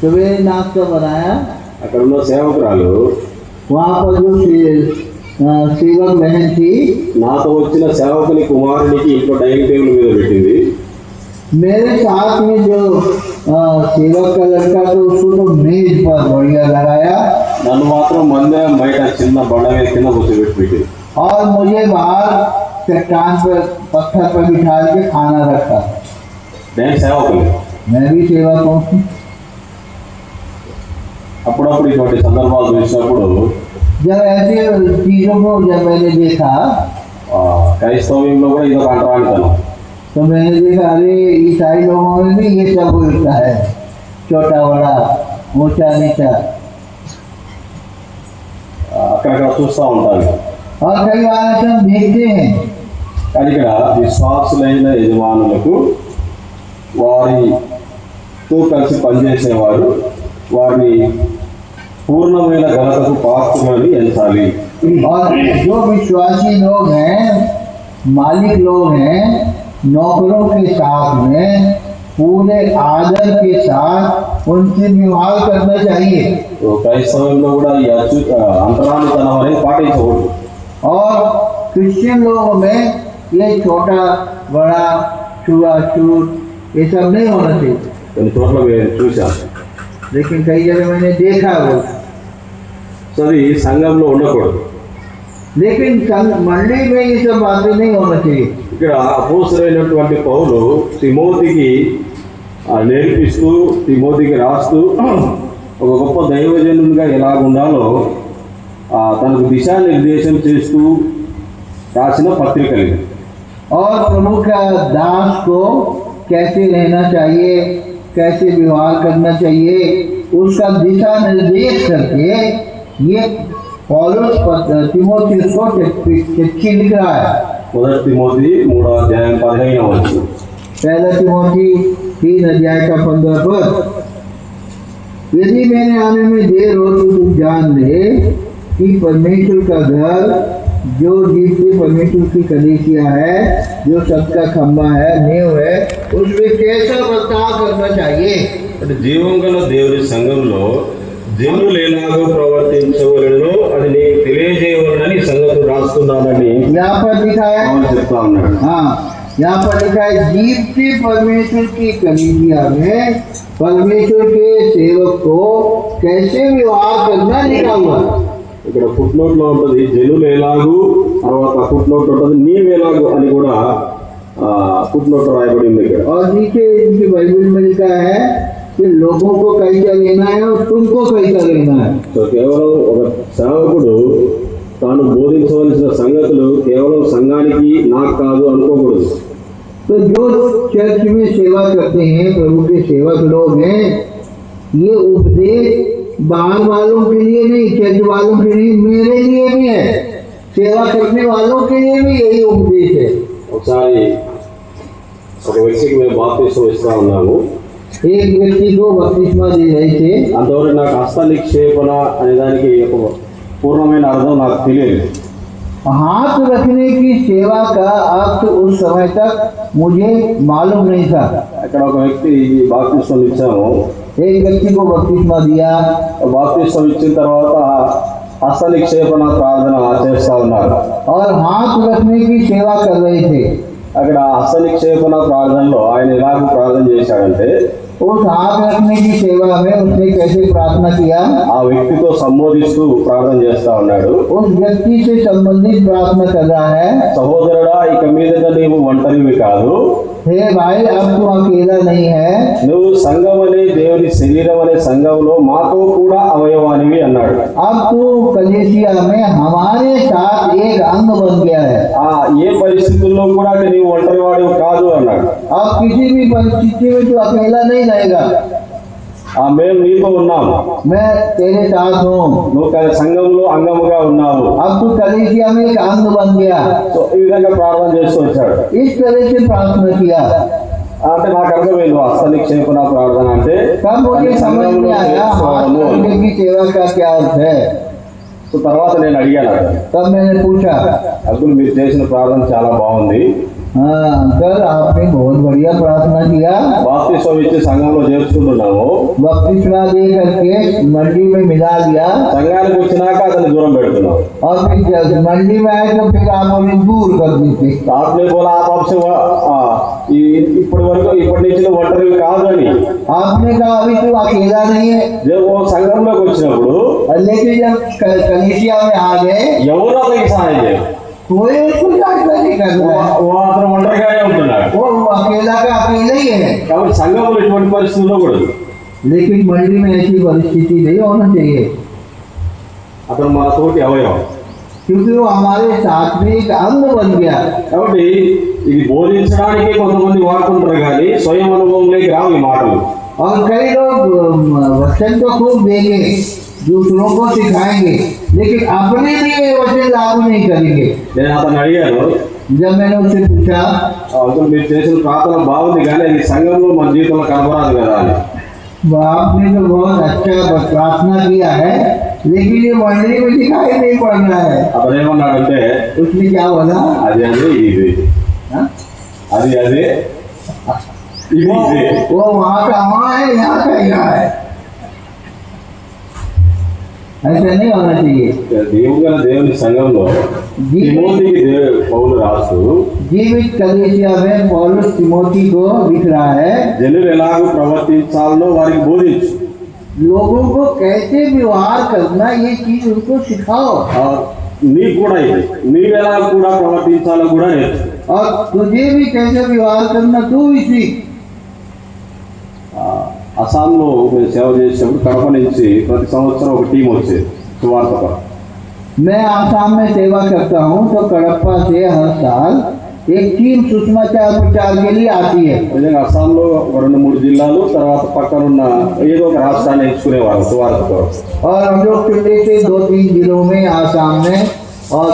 सवेरे नाश्ता बनाया। అక్కడ ఉన్న సేవకురాలు वहाँ पर जो सेवक बहन थी, నాతో వచ్చిన సేవకుని కుమారునికి ఇంట్లో డైనింగ్ టేబుల్ మీద పెట్టింది. मेरे साथ में जो सेवक का लड़का तो उसको तो मेज पर बढ़िया लगाया నన్ను మాత్రం మందిరం బయట చిన్న బండ మీద కింద కూర్చోబెట్టి పెట్టింది. और मुझे बाहर चट्टान पर पत्थर पर बिठा के खाना रखा। నేను సేవకుని. मैं भी सेवक हूँ। అప్పుడప్పుడు ఇటువంటి సందర్భాలు చూసినప్పుడు जब ऐसे चीज़ों को जब मैंने देखा క్రైస్తవ్యంలో కూడా ఇదొక అంటరానితనం. तो मैंने देखा अरे ईसाई लोगों में भी ये सब होता है, छोटा बड़ा ऊंचा नीचा। అక్కడక్కడ చూస్తూ ఉంటాను. और कई बार ऐसे हम देखते हैं। కానీ ఇక్కడ విశ్వాసులైన యజమానులకు వారితో కలిసి పనిచేసేవారు వారిని పూర్ణమైన ఘనతకు పాత్రులని ఎంచాలి. और जो विश्वासी लोग हैं, मालिक लोग हैं, नौकरों के साथ में पूरे आदर के साथ उनसे व्यवहार करना चाहिए। तो క్రైస్తవంలో కూడా ఈ అంతరానితనం అనేది పాటించకూడదు. और क्रिश्चियन लोगों में ये छोटा बड़ा छुआछूत ये सब नहीं होना चाहिए। కొన్ని చోట్ల నేను చూశాను. लेकिन कई जगह मैंने देखा वो। సో అది సంఘంలో ఉండకూడదు. लेकिन मंडली में ये सब बातें नहीं होना चाहिए। ఇక్కడ అపోస్తలుడైనటువంటి పౌలు తిమోతికి నేర్పిస్తూ తిమోతికి రాస్తూ ఒక గొప్ప దైవజనునిగా ఎలాగ ఉండాలో తనకు దిశానిర్దేశం చేస్తూ రాసిన పత్రికలు. और प्रभु का दास को कैसे रहना चाहिए, कैसे व्यवहार करना चाहिए, उसका दिशा निर्देश करके ये पौलुस तिमोथियुस को चिट्ठी लिख रहा है। మొదటి తిమోతి 3:15 पहला तिमोथी 3 का 15 पद। यदि मेरे आने में देर हो तो तुम जान ले कि परमेश्वर का घर जो जीवित परमेश्वर की कलीसिया है, जो सबका खंबा है, नींव है, उसमें कैसा बर्ताव करना चाहिए। అంటే జీవం గల దేవుని సంఘంలో జనులు ఎలాగో ప్రవర్తించవలెనో అది నీకు తెలియజేయవలనని సంగతులు రాస్తున్నానని यहाँ पर लिखा है, చెప్తా ఉన్నాడు. हाँ यहाँ पर लिखा है जीवित परमेश्वर की कलीसिया में परमेश्वर के सेवक को कैसे व्यवहार करना लिखा हुआ। ఇక్కడ ఫుట్ నోట్ లో ఉంటుంది జనులు ఎలాగూ, తర్వాత ఫుట్ నోట్ ఉంటుంది నీవు ఎలాగూ అని కూడా ఫుట్ నోట్ రాయబడింది ఇక్కడ. और नीचे इनकी बाइबल में लिखा है कि लोगों को कैसा लेना है और तुमको कैसा लेना है। సో కేవలం ఒక సేవకుడు తాను బోధించవలసిన సంగతులు కేవలం సంఘానికి నాకు కాదు అనుకోకూడదు. तो जो चर्च में सेवा करते हैं, प्रभु के सेवक लोग हैं, ये उपदेश बाहर वालों के लिए नहीं, चर्च वालों के लिए, मेरे लिए भी है, सेवा करने वालों के लिए भी यही उपदेश है। ఒకసారి ఒక వ్యక్తికి మేము బాప్తిస్మం ఇస్తా ఉన్నాము. एक व्यक्ति को बपतिस्मा दे रहे थे। అంతవరకు నాకు హస్త నిక్షేపణ అనే దానికి ఒక పూర్ణమైన అర్థం నాకు తెలియదు. हाथ रखने की सेवा का अर्थ उस समय तक मुझे मालूम नहीं था। అక్కడ ఒక వ్యక్తి బాప్తిస్మం ఇచ్చాము. एक व्यक्ति को बपतिस्मा दिया, బాప్తిస్మం ఇచ్చిన తర్వాత హస్త నిక్షేపణ ప్రార్థన చేస్తా ఉన్నారు. और हाथ रखने की सेवा कर रहे थे। అక్కడ హస్త నిక్షేపణ ప్రార్థనలో ఆయన ఎలాగ ప్రార్థన చేశాడంటే उस हाथ रखने की सेवा में उसने कैसे प्रार्थना किया, ఆ వ్యక్తితో సంబోధిస్తూ ప్రార్థన చేస్తా ఉన్నాడు. उस व्यक्ति से संबंधित प्रार्थना कर रहा है। సహోదరుడా, ఇక మీదట నీవు ఒంటరివి కాదు, हे भाई अब तू अकेला नहीं है, నువ్వు సంఘం అనే దేవుని శరీరం అనే సంఘంలో మాతో కూడా అవయవానివి అన్నాడు. अब तू कलीसिया में हमारे साथ एक अंग बन गया है। ఏ పరిస్థితుల్లో కూడా నీవు ఒంటరి వాడివి కాదు అన్నాడు. अब किसी भी परिस्थिति में तू अकेला नहीं रहेगा, మేము నీతో ఉన్నాము, मैं तेरे साथ हूँ। నువ్వు సంఘంలో అంగముగా ఉన్నావు. अब तू कलीसिया में एक अंग बन गया। సో ఈ విధంగా ప్రార్థన చేస్తూ వచ్చాడు. इस तरह से प्रार्थना किया। అంటే నాకు అర్థమైంది హస్త నిక్షేపణ ప్రార్థన అంటే तब मुझे समझ में आया हाथ रखने की सेवा का क्या अर्थ है। సో తర్వాత నేను అడిగాను, तब मैंने पूछा, అప్పుడు మీరు చేసిన ప్రార్థన చాలా బాగుంది, हाँ अंकल, आपने बहुत बढ़िया प्रार्थना किया। బాప్తిస్మం ఇచ్చి సంఘంలో చేర్చుకుంటున్నాము. बपतिस्मा दे करके मंडी में मिला दिया సంఘానికి వచ్చినాక అతన్ని దూరం పెడుతున్నాం. और फिर जब मंडी में आए तो फिर आप उन्हें दूर कर दीजिए। आपने बोला आप आपसे ఇప్పటి నుంచి నువ్వు ఒంటరి కాదు అని. आपने कहा अभी तू अकेला नहीं है। జब ఓ సంఘంలోకి వచ్చినప్పుడు लेकिन जब कलीसिया में आ गए ఎవరు అతనికి సహాయం చేయరు. कोई उसको सहायता नहीं कर रहा है। ఓ అతను ఒంటరిగానే ఉంటున్నాడు. वो अकेला का अकेला ही है। కాబట్టి సంఘంలో ఇటువంటి పరిస్థితి ఉండకూడదు. लेकिन मंडी में ऐसी परिस्थिति नहीं होना चाहिए, అతను మన తోటి అవయవం. क्योंकि वो हमारे साथ में एक अंग बन गया। కాబట్టి ఇది బోధించడానికి కొంతమంది వాడుకుంటారు కానీ స్వయం అనుభవంలోకి రావు ఈ మాటలు. और कई लोग वचन तो खूब देंगे, दूसरों को सिखाएंगे, लेकिन अपने लिए वचन लागू नहीं करेंगे। నేను అతను అడిగాను, जब मैंने उससे पूछा అతను మీరు చేసిన ప్రార్థన బాగుంది కానీ అది సంఘంలో మన జీవితంలో కనబరాదు కదా అని. आपने तो बहुत अच्छा प्रार्थना किया है, लेकिन ये मंडली में दिखाई नहीं पड़ रहा है। అతను ఏమన్నాడంటే उसने क्या बोला? అది అదే ఇది हाँ? అది అదే ఇది ఇదే. वो वहाँ का वहाँ है, यहाँ का यहाँ है। ऐसा नहीं होना चाहिए। దేవుని సంఘంలో తిమోతికి పౌలు రాస్తూ जीवित कलीसिया में पौलुस तिमोथी को लिख रहा है, జనులు ఎలాగో ప్రవర్తించాలో వారికి బోధించు. लोगों को कैसे व्यवहार करना ये चीज उनको सिखाओ, నీకు కూడా ఇది నీవెలా కూడా ప్రవర్తించాలో కూడా నేర్చు. और तुझे भी कैसे व्यवहार करना तू भी सीख। అస్సాంలో మేము సేవ చేసినప్పుడు కడప నుంచి ప్రతి సంవత్సరం ఒక టీం వచ్చేది సువార్త కొరకు. मैं आसाम में सेवा करता हूँ, तो कड़प्पा से हर साल एक टीम सुषमाचार प्रचार के लिए आती है। నిజంగా అస్సాంలో 2-3 జిల్లాలు తర్వాత పక్కనున్న ఏదో ఒక రాష్ట్రాన్ని ఎంచుకునేవారు సువార్త కొరకు. और हम लोग चुनते थे 2-3 जिलों में आसाम में और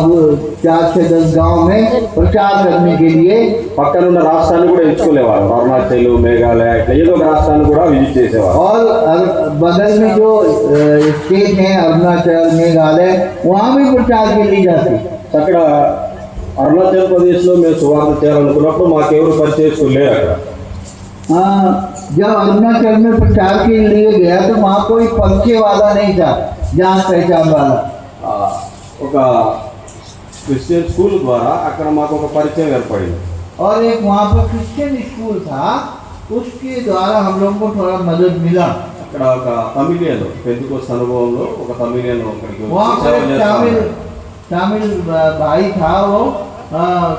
4 से 10 गांव में प्रचार करने के लिए। పక్కనున్న రాష్ట్రాన్ని కూడా ఎంచుకునేవారు, అరుణాచల్, మేఘాలయ ఇట్లా ఏదో ఒక రాష్ట్రాన్ని కూడా విజిట్ చేసేవారు. और बगल में जो स्टेट है अरुणाचल, मेघालय, वहाँ भी प्रचार के लिए जाते। అక్కడ అరుణాచల్ ప్రదేశ్లో మేము సువార్త చేయాలనుకున్నప్పుడు మాకెవరు పరిచయం లేరు అక్కడ. हाँ, जब अरुणाचल में प्रचार के लिए गया तो वहाँ कोई परिचय वाला नहीं था, जान पहचान वाला। ఒక క్రిస్టియన్ స్కూల్ ద్వారా అక్కడ మాకు ఒక పరిచయం ఏర్పడింది. और एक वहाँ पर क्रिश्चियन स्कूल था, उसके द्वारा हम लोगों को थोड़ा मदद मिला। అక్కడ ఒక తమిళియన్ పెంతెకోస్తు అనుభవంలో ఒక తమిళియన్ అక్కడికి వచ్చి वहाँ पर సేవ एक చేస్తా ఉన్నాడు. तमिल भाई था, वो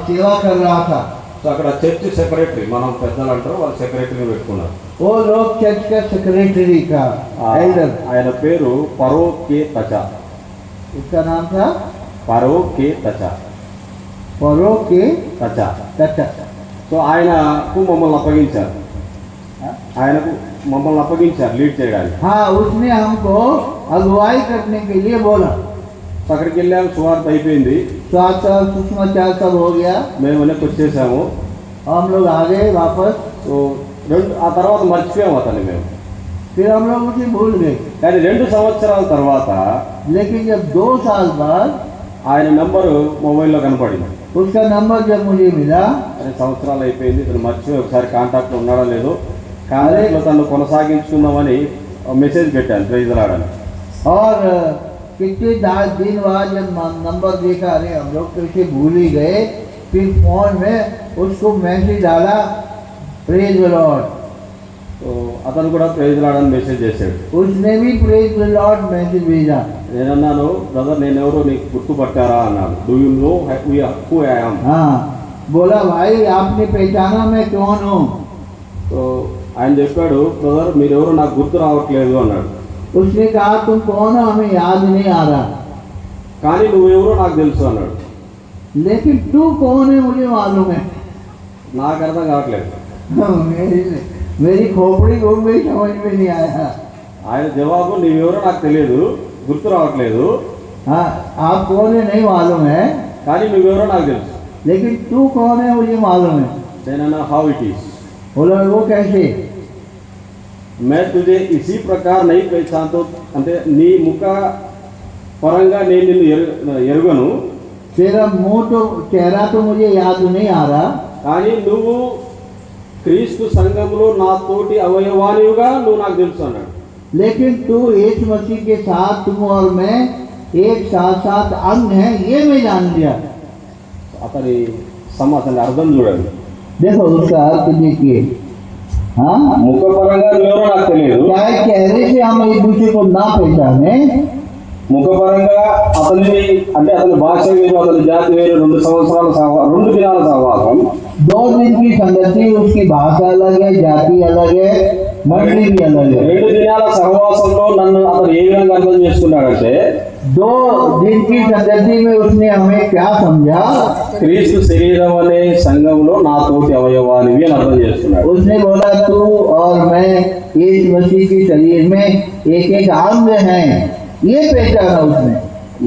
सेवा कर रहा था। సో అక్కడ చర్చ్ సెక్రటరీ, మనం పెద్దలు అంటారు, వాళ్ళు సెక్రటరీని పెట్టుకున్నారు. वो लोग चर्च का सेक्रेटरी का एल्डर, ఆయన పేరు పరో కే తచా. उसका नाम था పరో కే తచా. परो के తచా. तचा। సో ఆయనకు మమ్మల్ని అప్పగించారు, లీడ్ చేయడానికి. हाँ, उसने हमको अगुवाई करने के लिए बोला। సో అక్కడికి వెళ్ళాము, సువార్త అయిపోయింది, स्वास्थ्य सुषमाचार सब हो गया, మేము వెనక్కి వచ్చేసాము. हम लोग आ गए वापस। సో ఆ తర్వాత మర్చిపోయాము అతన్ని మేము. फिर हम लोग उसे भूल गए। కానీ 2 సంవత్సరాల తర్వాత लेकिन जब 2 साल बाद ఆయన నంబరు మొబైల్లో కనపడింది. उसका नंबर जब मुझे मिला, 2 సంవత్సరాలు అయిపోయింది, ఇతను మర్చిపోయి ఒకసారి కాంటాక్ట్లో ఉన్నాడా లేదో, కాంటాక్ట్లో తను కొనసాగించుకుందామని మెసేజ్ పెట్టాను, ప్రైజ్ రావడానికి. और कितने 10 दिन बाद जब नंबर देखा, अरे हम लोग तो इसे भूल ही गए, फिर फोन में उसको मैसेज डाला, प्रेज द लॉर्ड। సో అతను కూడా ప్రైజ్ రావడానికి మెసేజ్ చేశాడు. उसने भी प्रेज द लॉर्ड मैसेज भेजा। నేనన్నాను, బ్రదర్ నేను ఎవరో నీకు గుర్తుపట్టారా అన్నాను. Do you know who I am? हाँ, बोला भाई आपने पहचाना मैं कौन हूँ? సో ఆయన చెప్పాడు, బ్రదర్ మీరెవరో నాకు గుర్తు రావట్లేదు అన్నాడు. उसने कहा तुम कौन हो, हमें याद नहीं आ रहा, కానీ నువ్వెవరో నాకు తెలుసు అన్నాడు. लेकिन तू कौन है मुझे मालूम है। నాకు అర్థం కావట్లేదు. मेरी खोपड़ी घूम गई, समझ में नहीं आया। ఆయన జవాబు, నీవెవరో నాకు తెలియదు, గుర్తు రావట్లేదు, हाँ, आप कौन है नहीं मालूम है, కానీ నువ్వెవరో నాకు తెలుసు. लेकिन तू कौन है मुझे मालूम है। నేనన్నా హౌ ఇట్ ఈస్? बोला वो कैसे? मैं तुझे इसी प्रकार नहीं पहचानता, అంటే నీ ముఖ పరంగా నేను నిన్ను ఎరుగను, तेरा मुंह तो चेहरा तो मुझे याद नहीं आ रहा, కానీ నువ్వు క్రీస్తు సంఘంలో నా తోటి అవయవానివిగా నువ్వు నాకు తెలుసు అన్నాడు. लेकिन तू यीशु मसीह के साथ तुम और मैं एक साथ साथ अंग है, ये मैं जान लिया। అతని అతని అర్థం చూడండి. देखो उसका अर्थ देखिए। हाँ, ముఖపరంగా నువ్వెవరో నాకు తెలియదు. क्या चेहरे से हम एक दूसरे को ना पहचाने, ముఖపరంగా అతనిని అంటే అతని భాష వేరు, అతని జాతి వేరు, 2 సంవత్సరాల 2 దినాల సహవాసం, 2 दिन की संगति, उसकी भाषा अलग है, जाति अलग है, मंडली भी अलग है। 2 దినాల సహవాసంలో నన్ను అతను ఏ విధంగా అర్థం చేసుకున్నాడంటే 2 दिन की संगति में उसने हमें क्या समझा, క్రీస్తు శరీరం అనే సంఘంలో నా తోటి అవయవానివి అని అర్థం చేసుకున్నాడు. उसने बोला तू और मैं यीशु मसीह के शरीर में एक एक अंग हैं, ये पहचाना उसने।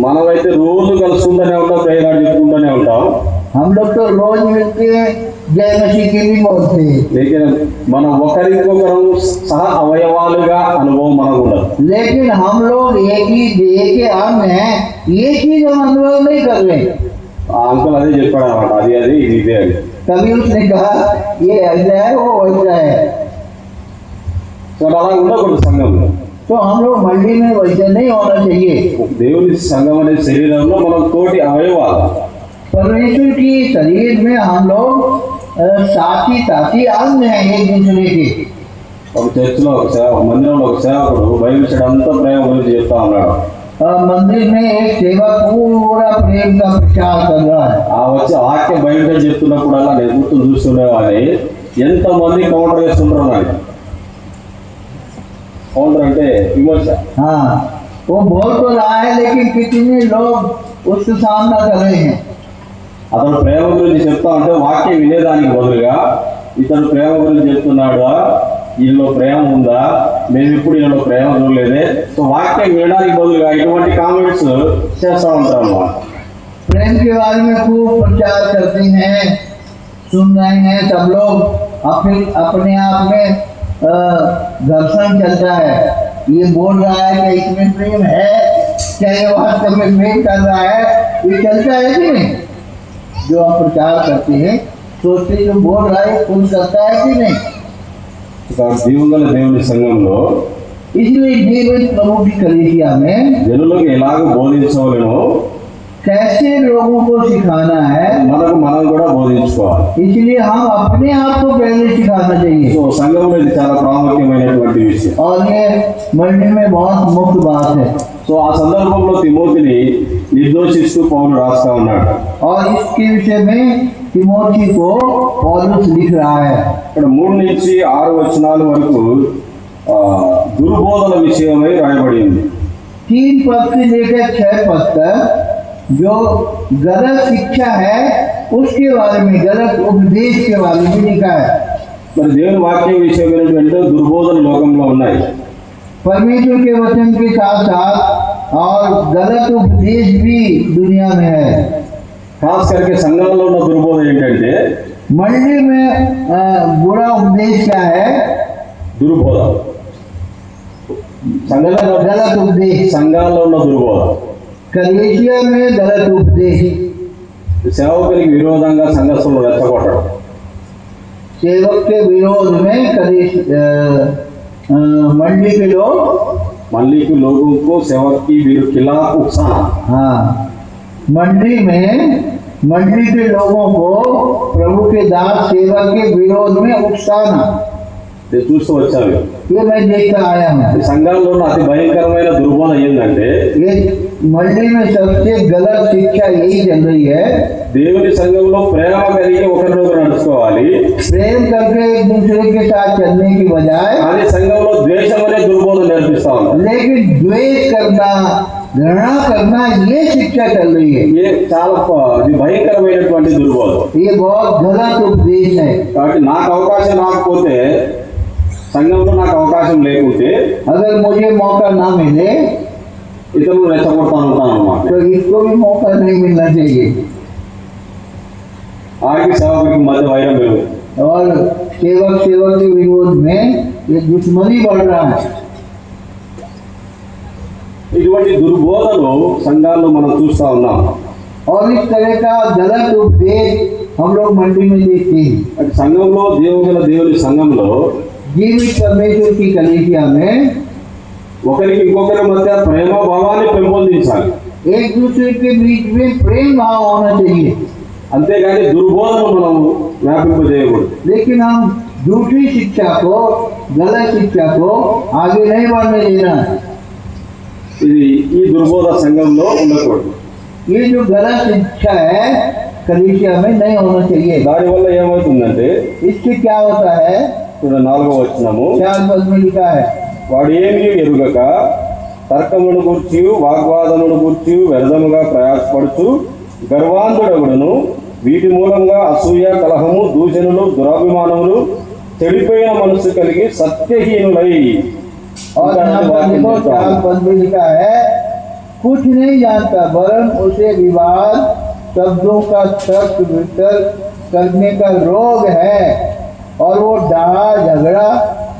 మనమైతే రోజు కలుసుకుంటూనే ఉంటాం, ప్రేయర్ చెప్పుకుంటూనే ఉంటాం. हम लोग तो रोज मिलते हैं, जय मसीह की भी बोलते हैं, लेकिन మనం ఒకరికొకరు సహ అవయవాలుగా అనుభవం మనకు ఉండదు. लेकिन हम लोग एक ही देह के अंग हैं, ये चीज हम अनुभव नहीं कर रहे। ఆ అంకుల్ అదే చెప్పాడు అనమాట, అది ఇది ఇదే అది. कभी उसने कहा ये ऐसा है, वो वैसा है। సో అలా ఉండకూడదు సంఘంలో. तो हम लोग मंडी में वैसे नहीं होना चाहिए। దేవుని సంఘం అనే శరీరంలో మనం తోటి అవయవాలు. परमेश्वर की शरीर में हम लोग साथी अंग हैं एक दूसरे के। ఒక చర్చిలో ఒక మందిరంలో ఒక సేవకుడు బైబిల్ స్టడీ అంతా ప్రేమ గురించి చెప్తా ఉన్నాడు. मंदिर में एक सेवक पूरा प्रेम का प्रचार कर रहा है। ఆ వచ్చి వాక్యం బైబిల్ స్టడీ చెప్తున్నప్పుడు అలా నేను గుర్తు చూస్తుండేవాడిని, ఎంతమంది కౌంటర్ చేస్తుంటారు నాకు. కౌంటర్ అంటే విమర్శ. हाँ, वो बोल तो रहा है, लेकिन कितने लोग उसका सामना कर रहे हैं। అతను ప్రేమ గురించి చెప్తా ఉంటే వాక్యం వినేదానికి బదులుగా ఇతను ప్రేమ గురించి చెప్తున్నాడా, వీళ్ళలో ప్రేమ ఉందా, మేము ఇప్పుడు వీళ్ళలో ప్రేమ చూడలేదే, సో వాక్యం వినడానికి బదులుగా ఇటువంటి కామెంట్స్ చేస్తూ ఉంటారు అన్నమాట. प्रेम के बारे में खूब प्रचार करते हैं, सुन रहे हैं सब लोग, अपने आप में घर्षण चलता है। ये बोल रहा है कि इसमें प्रेम है, क्या ये वास्तव में प्रेम कर रहा है, ये चलता है कि नहीं? जो हम प्रचार करते हैं सोचते जो बोल रहा है खुद करता है कि नहीं? జీవంగల దేవుని సంఘంలో इसलिए जीवित प्रभु की कलीसिया में జనులకు ఎలాగ బోధించవలెనో कैसे लोगों को सिखाना है, మనం కూడా బోధించుకోవాలి. इसलिए हम अपने आप को पहले सिखाना चाहिए। సో సంఘంలో ఇది చాలా ప్రాముఖ్యమైనటువంటి విషయం. और ये मंडी में बहुत मुख्य बात है। సో ఆ సందర్భంలో తిమోతిని నిర్దోషిస్తూ పౌలు రాస్తా ఉన్నాడు. और इसके विषय में तिमोथी को पौलुस लिख रहा है। ఇక్కడ 3 నుంచి 6 వచనాల వరకు దుర్బోధన విషయమై రాయబడింది. 3 पद से लेकर 6 पद तक जो गलत शिक्षा है उसके बारे में, गलत उपदेश के बारे में लिखा है। మరి దేవుని వాక్యం విషయమైనటువంటి దుర్బోధన లోకంలో ఉన్నాయి. परमेश्वर के वचन के साथ साथ और गलत उपदेश भी दुनिया में है। खास करके సంఘాలలో ఉన్న దుర్బోధన ఏంటంటే मंडी में बुरा उपदेश क्या है? దుర్బోధ. సంఘాలలో गलत उपदेश। సంఘాలలో ఉన్న దుర్బోధ, कलीसिया में गलत उपदेश, సేవకునికి విరోధంగా సంఘస్థులను రెచ్చగొట్టడం, सेवक के विरोध में मंडी के लोग, मंडी के लोगों को सेवक की खिलाफ उकसाना। हाँ, मंडी में मंडी के लोगों को प्रभु के दास सेवक के विरोध में उकसाना, చూస్తూ వచ్చారు. ये मैं देखकर आया हूँ। సంఘాల్లో ఉన్న అతి భయంకరమైన దుర్బోధ ఏంటంటే ये मंडी में सबसे गलत शिक्षा यही चल रही है। దేవుని సంఘంలో ప్రేమ కలిగి ఒకరినొకరు నడుచుకోవాలి, प्रेम करके एक दूसरे के साथ चलने की बजाय కానీ సంఘంలో ద్వేషం అనే దుర్బోధ నేర్పిస్తా ఉన్నారు. लेकिन द्वेष करना, घृणा करना, ये शिक्षा चल रही है। ये చాలా ఇది భయంకరమైనటువంటి దుర్బోధ. ये बहुत गलत उपदेश है। కాబట్టి నాకు అవకాశం రాకపోతే, సంఘంలో నాకు అవకాశం లేకుంటే अगर मुझे मौका ना मिले ఇతరులు రెచ్చగొడతా ఉంటాను అన్నమాట. तो इसको भी मौका नहीं मिलना चाहिए। ఆకి సేవకుడికి మధ్య వైరం పెరుగుతుంది. और सेवक के विरोध में ये दुश्मनी बढ़ रहा है। ఇటువంటి దుర్బోధలు సంఘాల్లో మనం చూస్తా ఉన్నాం. और इस तरह का गलत उपदेश हम लोग मंडी में देखते हैं। అటు సంఘంలో దేవుగల దేవుని సంఘంలో जीवित परमेश्वर की कलीसिया में ఒకరికి ఇంకొకరి మధ్య ప్రేమ భావాన్ని పెంపొందించాలి, एक दूसरे के बीच में प्रेम भाव होना चाहिए। అంతేగాని దుర్బోధన మనం వ్యాపింపజేయకూడదు। लेकिन हम झूठी शिक्षा को, गलत शिक्षा को आगे नहीं बढ़ने देना। ఇది ఈ దుర్బోధ సంఘంలో ఉండకూడదు। ये जो गलत शिक्षा है कलीसिया में नहीं होना चाहिए। దానివల్ల ఏమవుతుందంటే इससे क्या होता है? చూడ 4వ వచనము, 4 पद में लिखा है, వాడు ఏమీ ఎరుగక తర్కమును గూర్చి వాగ్వాదమును గూర్చి వ్యర్థముగా ప్రయాసపడుచు గర్వాంధుడగుడును, వీటి మూలంగా అసూయ, కలహము, దూషణలు, దురాభిమానములు, చెడిపోయిన మనసు కలిగి సత్యహీనులై। और यहाँ पर देखो 4 पद में लिखा है, कुछ नहीं जानता वरन उसे विवाद, शब्दों का तर्क वितर्क करने का रोग है, और वो डहा झगड़ा,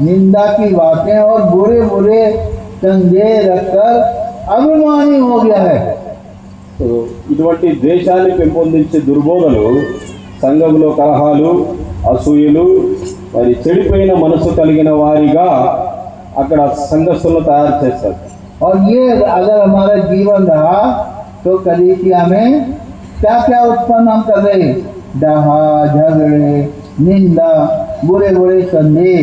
निंदा की बातें और बुरे बुरे संदेह रखकर अभिमानी हो गया है। సో ఇటువంటి ద్వేషాన్ని పెంపొందించే దుర్బోధలు సంఘంలో కలహాలు, అసూయలు, మరి చెడిపోయిన మనసు కలిగిన వారిగా అక్కడ సంఘస్థులను తయారు చేస్తారు। और ये अगर हमारा जीवन रहा तो कलीसिया में क्या क्या उत्पन्न हम कर रहे हैं? डहा, झगड़े, निंदा, बुरे बुरे संदेह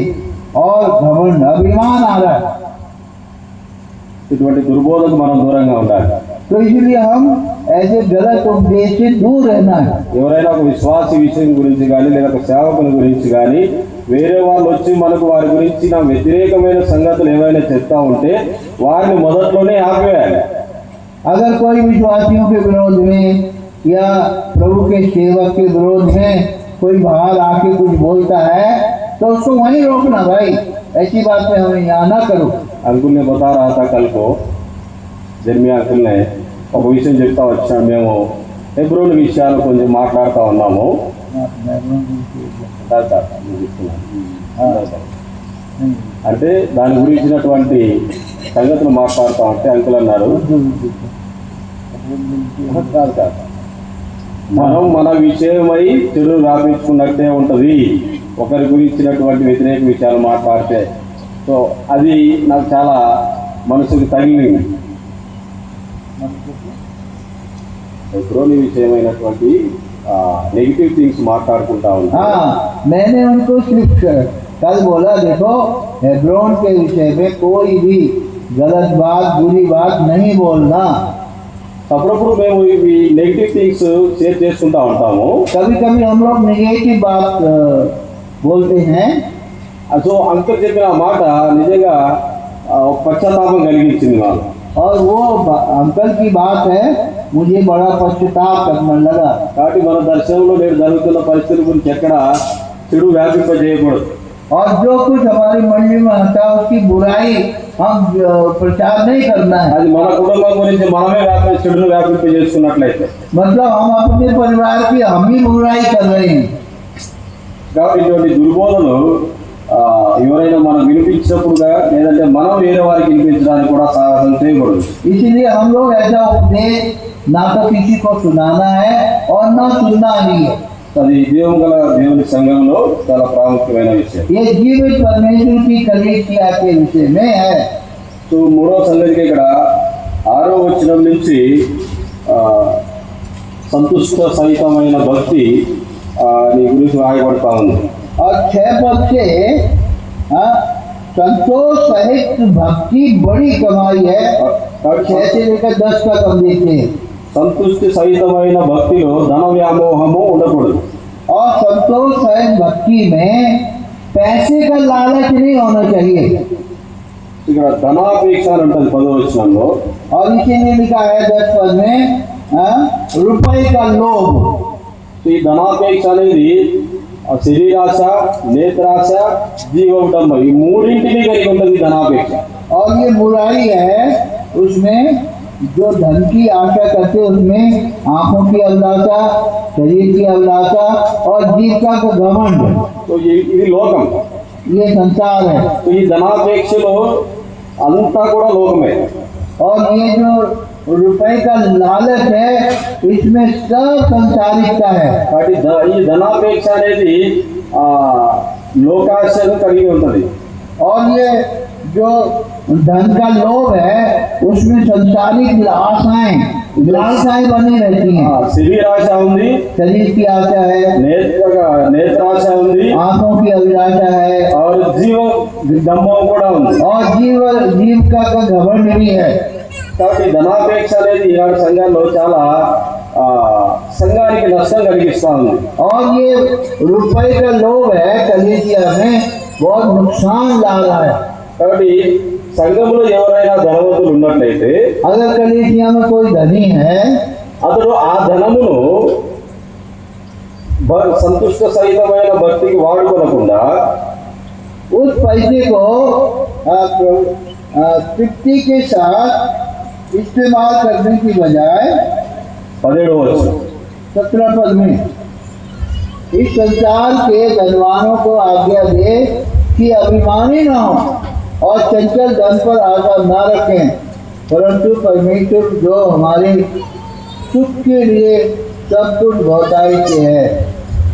और घमंड, अभिमान आ रहा है। ఇటువంటి దుర్బోధకు మనం దూరంగా ఉండాలి। तो इसलिए हम ऐसे गलत उपदेश से दूर रहना है। ఎవరైనా ఒక విశ్వాసి విషయం గురించి కానీ లేదా ఒక సేవకుని గురించి కానీ వేరే వాళ్ళు వచ్చి మనకు వారి గురించి నా వ్యతిరేకమైన సంగతులు ఏమైనా చెప్తా ఉంటే వారిని మొదట్లోనే ఆపేయాలి। अगर कोई विश्वासियों के विरोध में या प्रभु के सेवक के विरोध में कोई बाहर आके कुछ बोलता है तो उसको वहीं रोकना, भाई ऐसी बात में हमें यहाँ ना करो। अंकुल ने बता रहा था कल को, జర్మియా అంకుల్ ने ఒక విషయం చెప్తా వచ్చాము, మేము హెబ్రోన్ విషయాలు కొంచెం మాట్లాడుతూ ఉన్నాము। అంటే దాని గురించినటువంటి సంగతులు మాట్లాడుతూ ఉంటే అంకుల్ అన్నారు, మనం మన విషయమై చెడు వ్యాపించుకున్నట్టే ఉంటుంది ఒకరి గురించినటువంటి వ్యతిరేక విషయాలు మాట్లాడితే। సో అది నాకు చాలా మనసుకు తగిలింది। హెబ్రోని విషయమైనటువంటి నెగిటివ్ థింగ్స్ మాట్లాడుకుంటా ఉంటా। हाँ, मैंने उनको सिर्फ कल बोला, देखो हेब्रोन के विषय में कोई भी गलत बात, बुरी बात नहीं बोलना। అప్పుడప్పుడు మేము ఇవి నెగిటివ్ థింగ్స్ షేర్ చేసుకుంటా ఉంటాము। कभी कभी हम लोग नेगेटिव बात बोलते हैं। సో అంకుల్ చెప్పిన మాట నిజంగా పశ్చాత్తాపం కలిగించింది మాకు। और वो अंकल की बात है, मुझे बड़ा पश्चाताप करने लगा। కాబట్టి మన దర్శనంలో నేడు జరుగుతున్న పరిస్థితుల గురించి ఎక్కడ చెడు వ్యాపింపజేయకూడదు। और जो कुछ हमारी मंडली में आता है उसकी बुराई हम प्रचार नहीं करना है। అది మన కుటుంబం గురించి మనమే చెడును వ్యాపింపజేసుకున్నట్లయితే मतलब हम अपने परिवार की हम ही बुराई कर रहे हैं। కాబట్టి ఇటువంటి దుర్బోధలు ఎవరైనా మనం వినిపించినప్పుడుగా లేదంటే మనం వేరే వారికి వినిపించడానికి కూడా సాహసం చేయకూడదు। इसलिए हम लोग ऐसा उपदेश ना तो किसी को सुनाना है और ना सुनना ही है। అది దేవుని సంఘంలో చాలా ప్రాముఖ్యమైన విషయం। ये जीवित परमेश्वर की कलीसिया के विषय में है। సో 3వ సంగతికి ఇక్కడ 6వ వచనం నుంచి సంతుష్ట సహితమైన భక్తి నీ గురించి రాయబడతా ఉంది। और 6 पद से संतोष सहित भक्ति बड़ी कमाई है। और 6 से लेकर 10 तक हम देखते हैं। సంతుష్టి సహితమైన భక్తిలో ధన వ్యామోహము ఉండకూడదు। और संतोष सहित भक्ति में पैसे का लालच नहीं होना चाहिए। ఇక్కడ ధనాపేక్ష అని ఉంటుంది 10వ వచనంలో। और इसीलिए लिखा है 10 पद में रुपए का लोभ। ఈ ధనాపేక్ష అనేది శరీరాశ, నేత్రాశ, జీవోటంబ ఈ మూడింటిని కలిగి ఉంటుంది ధనాపేక్ష। और ये बुराई है, उसमें जो धन की आशा करते उसमें आंखों की अभिलाषा, शरीर की अभिलाषा और जीविका का घमंड, సో ఇది లోకం, ये संसार है। ఈ ధనాపేక్షలో అంతా కూడా లోకమే। और ये जो रुपए का लालच है, इसमें सब संसारिकता है। కాబట్టి ఈ ధనాపేక్ష అనేది లోకాశను కలిగి ఉంటుంది. और ये जो धन का लोभ है उसमें संसारिक लालसाएं बनी रहती हैं। శరీరాశ ఉంది, शरीर की आशा है, నేత్రాశ ఉంది, आंखों की अभिलाषा है, और జీవ గంభం కూడా ఉంది. और जीविका का घमंड भी है। కాబట్టి ధనాపేక్ష అనేది ఈనాడు సంఘాల్లో చాలా సంఘానికి నష్టం కలిగిస్తా ఉంది. और ये रुपए का लोभ है कलीसिया में बहुत नुकसान ला रहा है। కాబట్టి సంఘంలో ఎవరైనా ధనవంతులు ఉన్నట్లయితే, अगर कलीसिया में कोई धनी है, అతడు ఆ ధనమును సంతుష్ట సహితమైన భక్తికి వాడుకోనకుండా उस पैसे को तृप्ति के साथ इस्तेमाल करने की बजाय 17వ వచనం 17 पद में इस संसार के धनवानों को आज्ञा दे कि अभिमानी न हो और चंचल धन पर आशा न रखें, परंतु परमेश्वर जो हमारे सुख के लिए सब कुछ बहुताई से है।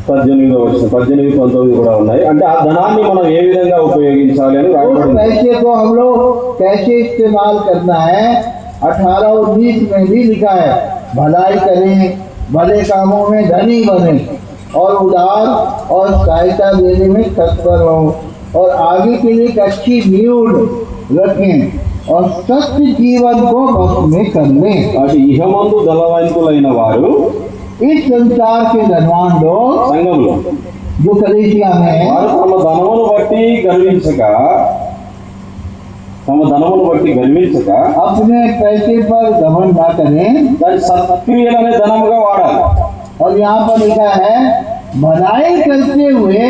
18వ వచనం 18, 19 కూడా ఉన్నాయి. అంటే ఆ ధనాన్ని మనం ఏ విధంగా ఉపయోగించాలి అని उस రాయబడింది. पैसे को हम लोग कैसे इस्तेमाल करना है 18 और 20 में भी लिखा है, भलाई करें, भले कामों में धनी बने और उदार और सहायता देने में तत्पर हो और आगे के लिए एक अच्छी नींव रखें और सत्य जीवन को वश में कर लें। అటు ఇహమందు ధనవంతులైన వారు इस संसार के धनवान लोग సంఘంలో जो कलीसिया में हैं, వారు తమ ధనమును బట్టి గర్వించక अपने पैसे पर घमंड ना करें దాని సత్క్రియలనే ధనముగా వాడాలి. और यहाँ पर लिखा है भलाई करते हुए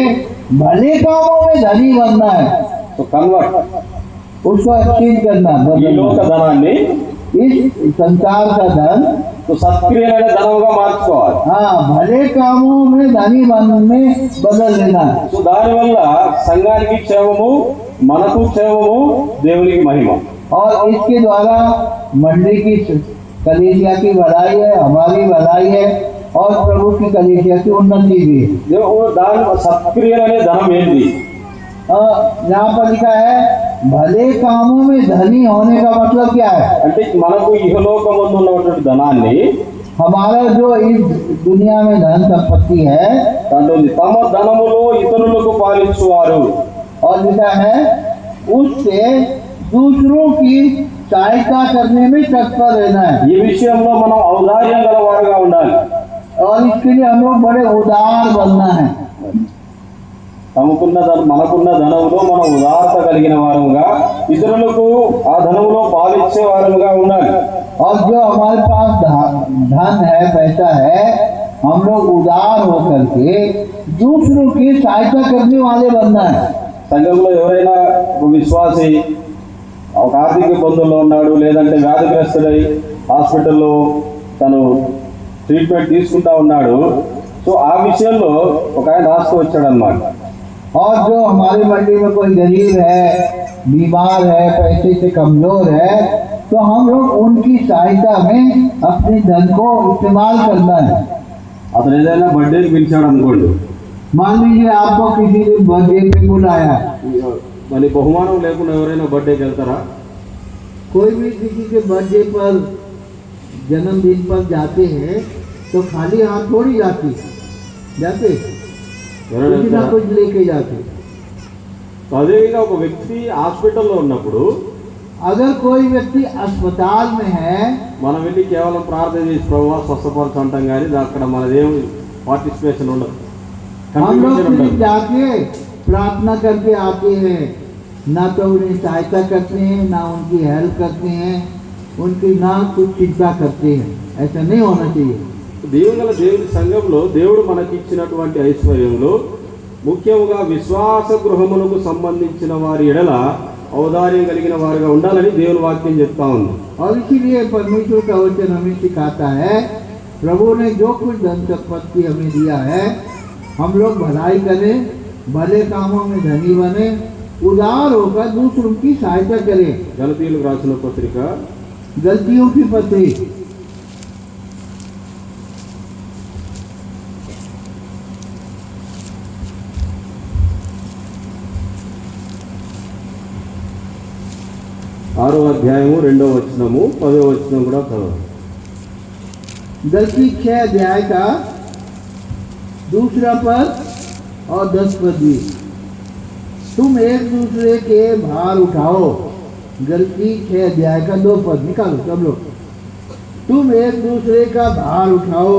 भले कामों में धनी बनना है, సో కన్వర్ట్ उसको एक्सचेंज करना, ఈ లోక बदलना। ధనాన్ని इस संसार का धन సత్క్రియలనే ధనముగా మార్చుకోవాలి. हाँ भले कामों में धनी बनने बदल लेना है। సో దానివల్ల సంఘానికి క్షేమము, మనకు క్షేమము, దేవునికి మహిమ. और इसके द्वारा मंडली की कलीसिया की भलाई है, हमारी भलाई है और प्रभु की कलीसिया की उन्नति भी है। దాని సత్క్రియలనే ధనం ఏంటి? यहाँ पर लिखा है भले कामों में धनी होने का मतलब क्या है? అంటే మనకు ఇహలోకమందు ఉన్నటువంటి ధనాన్ని हमारा जो इस दुनिया में धन संपत्ति है, దాంట్లో తమ ధనములో ఇతరులకు పాలించువారు. और लिखा है उससे दूसरों की सहायता करने में तत्पर रहना है। ఈ విషయంలో మనం ఔదార్యం గలవారుగా ఉండాలి. और इसके लिए हम लोग बड़े उदार बनना है। మనకున్న ధనములో మనం ఉదారత కలిగిన వారముగా, ఇతరులకు ఆ ధనములో పాలిచ్చే వారముగా ఉండాలి. और जो हमारे पास धन है, पैसा है, हम लोग उदार होकर के दूसरों की सहायता करने वाले बनना है। సంఘంలో ఎవరైనా ఒక విశ్వాసి ఒక ఆర్థిక ఇబ్బందుల్లో ఉన్నాడు, లేదంటే వ్యాధిగ్రస్తుడై హాస్పిటల్లో తను ట్రీట్మెంట్ తీసుకుంటా ఉన్నాడు. సో ఆ విషయంలో ఒక ఆయన రాస్తూ వచ్చాడు అన్నమాట. और जो हमारी मंडी में कोई गरीब है, बीमार है, पैसे से कमजोर है, तो हम लोग उनकी सहायता में अपने धन को इस्तेमाल करना है। అతను ఏదైనా బర్త్డేకి పిలిచాడు అనుకోండి, मान लीजिए आपको किसी ने बर्थडे पे बुलाया, మరి బహుమానం లేకుండా ఎవరైనా బర్త్డేకి వెళ్తారా? कोई भी किसी के बर्थडे पर, जन्मदिन पर जाते हैं तो खाली हाथ थोड़ी जाते, ఎవరైనా कुछ ना వెళ్తారా? कुछ लेके जाते। అదేవిధంగా ఒక వ్యక్తి హాస్పిటల్లో ఉన్నప్పుడు अगर कोई व्यक्ति अस्पताल में है, మనం వెళ్ళి కేవలం ప్రార్థన చేసి ప్రభువా స్వస్థపరచు అంటాం, కానీ అక్కడ మనదేమి పార్టిసిపేషన్ ఉండదు, हम लोग కంట్రిబ్యూషన్ सिर्फ ఉండదు. जाके प्रार्थना करके आते हैं, ना तो उन्हें सहायता करते हैं, ना उनकी हेल्प करते हैं, उनकी ना कुछ चिंता करते हैं। ऐसा नहीं होना चाहिए। దేవుని సంఘంలో దేవుడు మనకి ఇచ్చినటువంటి ఐశ్వర్యంలో ముఖ్యంగా విశ్వాస గృహములకు సంబంధించిన వారి ఎడల ఔదార్యం కలిగిన వారుగా ఉండాలని దేవుని వాక్యం చెప్తా ఉంది. और इसीलिए परमेश्वर का वचन हमें सिखाता है, प्रभु ने जो कुछ धन संपत्ति हमें दिया है, हम लोग भलाई करें, भले कामों में धनी बने, उदार होकर दूसरों की सहायता करें। గలతీయులకు రాసిన పత్రిక गलतियों की पत्री। ఆరో అధ్యాయము 2వ వచనము 10వ వచనం కూడా చదవండి. गलती 6 अध्याय का 2 पद और 10 पद भी। तुम एक दूसरे के भार उठाओ। गलती 6 अध्याय का 2 पद निकालो सब लोग। तुम एक दूसरे का भार उठाओ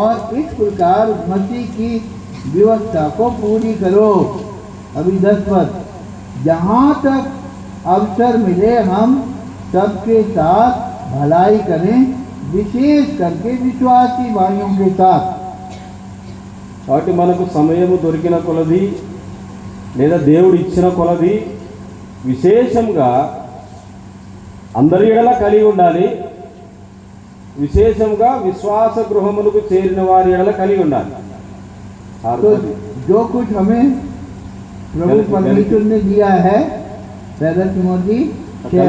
और इस प्रकार मसीह की व्यवस्था को पूरी करो। अभी 10 पद। जहाँ तक अवसर मिले हम सबके साथ भलाई करें, विशेष करके विश्वासी भाइयों के साथ। కాబట్టి మనకు సమయము దొరికిన కొలది లేదా దేవుడు ఇచ్చిన కొలది విశేషంగా అందరి ఎడల కలిగి ఉండాలి. విశేషంగా విశ్వాస గృహములకు చేరిన వారి ఎడల కలిగి ఉండాలి. तो जो कुछ हमें प्रभु परमेश्वर ने दिया है, पहला तिमोथी 6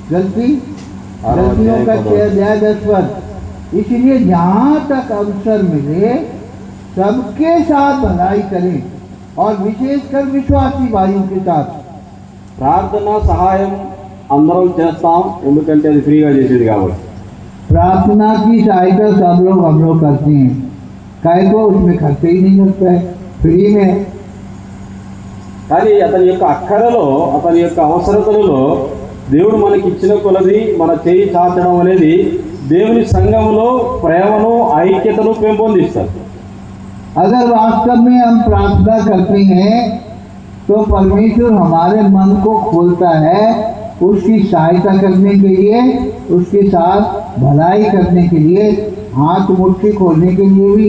गलतियों का 6 अध्याय 10 पद। इसलिए जहाँ तक अवसर मिले सबके साथ भलाई करें और विशेषकर विश्वासी भाइयों के साथ। ప్రార్థన సహాయం అందరం చేస్తాం, ఎందుకంటే అది ఫ్రీగా చేసేది కాబట్టి. प्रार्थना की सहायता सब लोग हम लोग करते हैं, काहे को उसमें खर्चे ही नहीं लगता है, फ्री में। కానీ అతని యొక్క అక్కరలో, అతని యొక్క అవసరతలలో దేవుడు మనకి ఇచ్చిన కొలది మన చేయి చాచడం అనేది దేవుని సంఘములో ప్రేమను ఐక్యతను పెంపొందిస్తారు. अगर वास्तव में हम प्रार्थना करते हैं तो परमेश्वर हमारे मन को खोलता है, उसकी सहायता करने के लिए, उसके साथ भलाई करने के लिए, हाथ मुट्ठी खोलने के लिए भी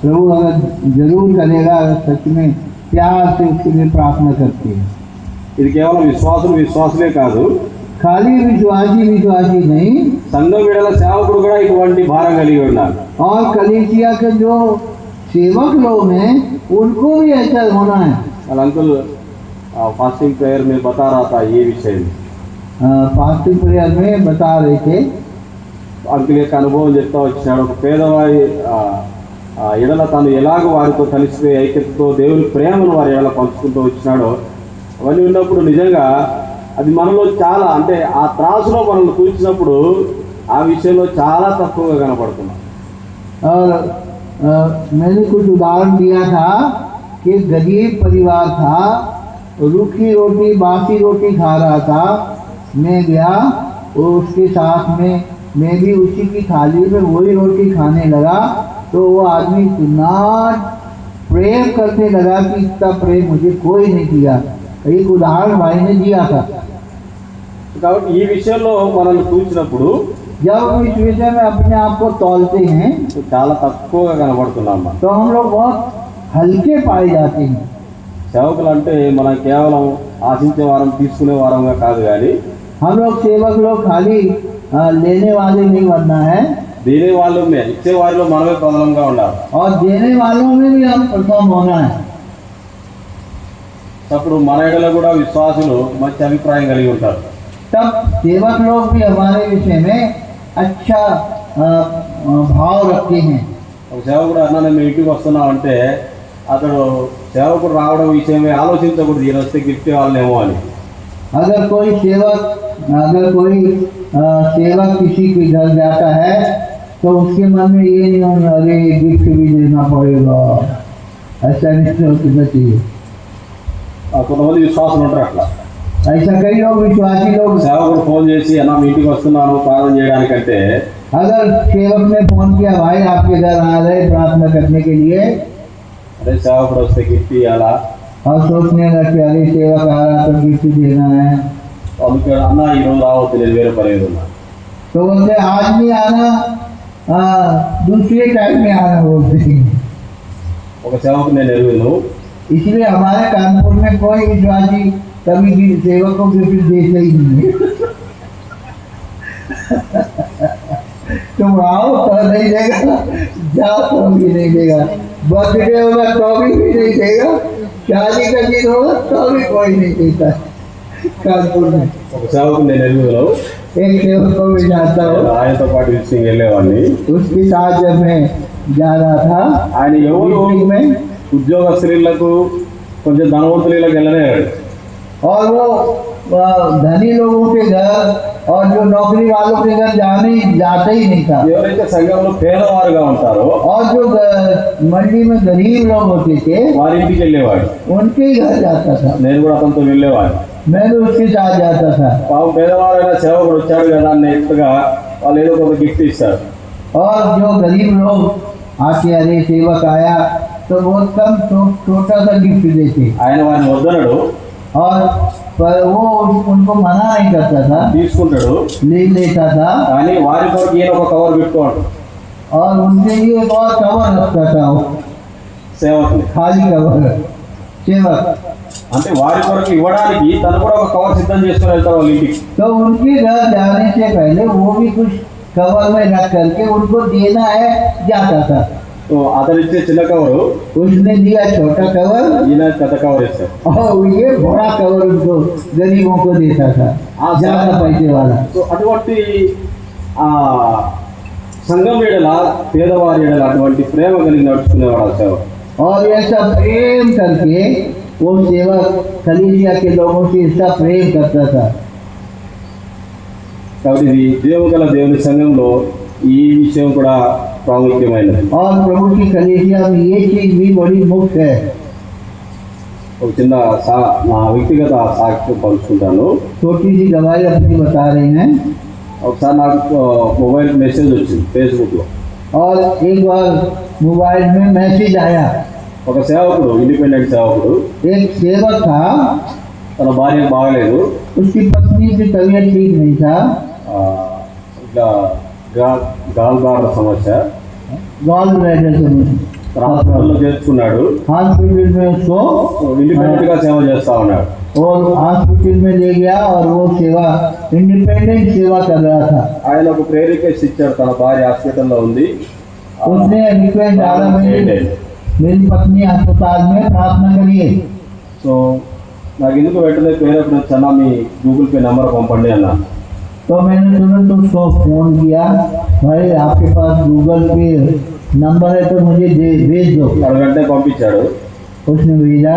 प्रभु अगर जरूर करेगा, अगर सच में प्यार से उसके लिए प्रार्थना करते हैं। ఇది కేవలం విశ్వాసులే కాదు, खाली विश्वासी नहीं, సంఘం విడల సేవకుడు కూడా ఇటువంటి భారం కలిగి ఉండాలి. और कलीसिया के जो सेवक लोग हैं उनको भी ऐसा होना है। వాళ్ళ అంకుల్ फास्टिंग प्रेयर में बता रहा था ये विषय में. फास्टिंग प्रेयर में बता रहे थे, అంకుల్ యొక్క అనుభవం చెప్తా వచ్చినాడు. ఒక పేదవారి ఎడల తను ఎలాగ వారితో కలిసిపోయి ఐక్యతతో దేవుని ప్రేమను వారి ఎడల పంచుకుంటూ వచ్చినాడో అవన్నీ ఉన్నప్పుడు నిజంగా అది మనలో చాలా, అంటే ఆ త్రాసులో మనల్ని కూర్చున్నప్పుడు ఆ విషయంలో చాలా తక్కువగా కనపడుతున్నాం. और मैंने कुछ उदाहरण दिया था कि गरीब परिवार था, रूखी रोटी बासी रोटी खा रहा था। मैं गया, वो उसके साथ में मैं भी उसी की थाली में वही रोटी खाने लगा, तो वो आदमी इतना प्रेम करने लगा कि इतना प्रेम मुझे कोई नहीं किया। एक उदाहरण भाई ने दिया था। కాబట్టి ఈ విషయంలో మనల్ని కూర్చున్నప్పుడు जब हम इस विषय में अपने आप को तौलते हैं చాలా తక్కువగా కనబడుతున్నాం మనం. तो हम लोग बहुत हल्के पाए जाते हैं। సేవకులు అంటే మనం కేవలం ఆశించే వారం తీసుకునే వారంగా కాదు, కానీ हम लोग सेवक लोग खाली लेने वाले नहीं बनना है, దేనే వాళ్ళు ఇచ్చే వారిలో మనమే ప్రధానంగా ఉండాలి. और देने वालों में भी हम प्रथम होना है। అప్పుడు మన ఎడల కూడా విశ్వాసులు మంచి అభిప్రాయం కలిగి ఉంటారు. तब सेवक लोग भी हमारे विषय में अच्छा भाव रखते हैं। ఒక సేవకుడు అన్నా మేము ఇంటికి వస్తున్నాం అంటే అతడు సేవకుడు రావడం విషయమే ఆలోచించకూడదు, ఈయన వస్తే గిఫ్ట్ ఇవ్వాలనేమో అని. अगर कोई सेवक किसी के घर जाता है तो उसके मन में ये नहीं होगा अरे गिफ्ट भी देना पड़ेगा, ऐसा नहीं सोचना चाहिए। కొంతమంది విశ్వాసులు ఉంటారు అట్లా. ऐसा कई लोग विश्वासी लोग, సేవకుడు ఫోన్ చేసి అన్నా మీ ఇంటికి వస్తున్నాను ప్రార్థన చేయడానికంటే अगर सेवक ने फोन किया भाई आपके घर आ रहे प्रार्थना करने के लिए, అదే సేవకుడు వస్తే గిఫ్ట్ ఇవ్వాలా, और सोचने लगा कि अरे सेवक आ रहा तो गिफ्ट देना है, అందుకే అన్న ఈరోజు రావద్దు నేను వేరే పని ఏదో ఉన్నా. तो बोलते आज नहीं आना, दूसरे टाइम में आना बोलते हैं। ఒక సేవకు నేను ఎరుగును, इसलिए हमारे कानपुर में कोई विश्वासी कभी भी सेवक को गिफ्ट देते ही नहीं। तुम आओ तो नहीं देगा, जाओ तो भी नहीं देगा, बर्थडे होगा तो भी नहीं देगा, शादी का दिन होगा तो भी कोई नहीं देता। कानपुर में ఒక సేవకు నేను ఎరుగుదలో एक सेवक को मैं जानता हूँ, ఆయనతో పాటు విజిటింగ్ వెళ్ళేవాడిని. उसके साथ जब मैं जा रहा था ఆయన ఎవరు मीटिंग में, ఉద్యోగ స్త్రీలకు కొంచెం ధనవంతులకు వెళ్ళలేడు. और वो धनी लोगों के घर और जो नौकरी वालों के घर जाता ही नहीं था। ఎవరైతే సంఘంలో పేదవారుగా ఉంటారో और जो मंडी में गरीब लोग होते थे వారి ఇంటికి వెళ్ళేవాడు. उनके ही घर जाता था, నేను కూడా అతనితో వెళ్ళేవాడిని. मैं भी उसके साथ जाता था। పాపం పేదవారైన సేవకుడు వచ్చాడు కదా అన్న ఎత్తుగా వాళ్ళు ఏదో కొంత గిఫ్ట్ ఇస్తారు. और जो गरीब लोग आके अरे सेवक आया तो वो कम छोटा सा गिफ्ट देते, ఆయన వారిని వద్దనడు, और पर वो उनको मना नहीं करता था, తీసుకుంటాడు. ले लेता था కానీ వారి కొరకు ఈయన ఒక కవర్ పెట్టుకోండి और उनके लिए एक और कवर रखता था, वो సేవకుని. खाली कवर सेवक। అంటే వారి కొరకు ఇవ్వడానికి తను కూడా ఒక కవర్ సిద్ధం చేసుకుని వెళ్తారు వాళ్ళ ఇంటికి. तो उनके घर जाने से पहले वो भी कुछ कवर में रख करके उनको देना है जाता था। సో అతను ఇచ్చే చిన్న కవరు उसने दिया छोटा कवर ఈయన పెద్ద కవర్ ఇస్తారు. और ये बड़ा कवर उनको गरीबों को देता था, ज्यादा पैसे वाला। సో అటువంటి ఆ సంఘం ఎడల పేదవారి ఎడల అటువంటి ప్రేమ కలిగి నడుచుకునేవాడు ఆ సేవ. और ऐसा प्रेम करके वो सेवक कलीसिया के लोगों से ऐसा प्रेम करता था। కాబట్టి ఇది దేవుగల దేవుని సంఘంలో ఈ విషయం కూడా ప్రాముఖ్యమైనది. और प्रभु की कलीसिया में ये चीज भी बड़ी मुख्य है। ఒక చిన్న నా వ్యక్తిగత సాక్ష్యం పంచుకుంటాను. छोटी सी गवाही अपनी बता रहे हैं। ఒకసారి నాకు మొబైల్ మెసేజ్ వచ్చింది ఫేస్బుక్లో. और एक बार मोबाइल में मैसेज आया, ఒక సేవకుడు, ఇండిపెండెంట్ సేవకుడు, एक सेवक था, తన భార్య బాగలేదు, उसकी पत्नी की तबीयत ठीक नहीं था, ఇట్లా గాల్ బ్లాడర్ సమస్య, गॉल ब्लैडर से హాస్పిటల్లో చేర్చుకున్నాడు. हॉस्पिटल में उसको ఇండిపెండెంట్ గా సేవ చేస్తా ఉన్నాడు. और हॉस्पिटल में ले गया और वो सेवा इंडिपेंडेंट सेवा कर रहा था। ఆయన ఒక ప్రేయర్ రిక్వెస్ట్ ఇచ్చాడు, తన భార్య హాస్పిటల్లో ఉంది, उसने रिक्वेस्ट डाला, मेरी पत्नी अस्पताल में प्रार्थना करिए। సో నాకు ఎందుకు వెంటనే ప్రేరేపణ వచ్చానా, మీ గూగుల్ పే నెంబర్ పంపండి అన్నా. तो मैंने तुरंत उसको फोन किया, भाई आपके पास गूगल पे नंबर है तो मुझे भेज दो। వెంటనే పంపించాడు. उसने भेजा।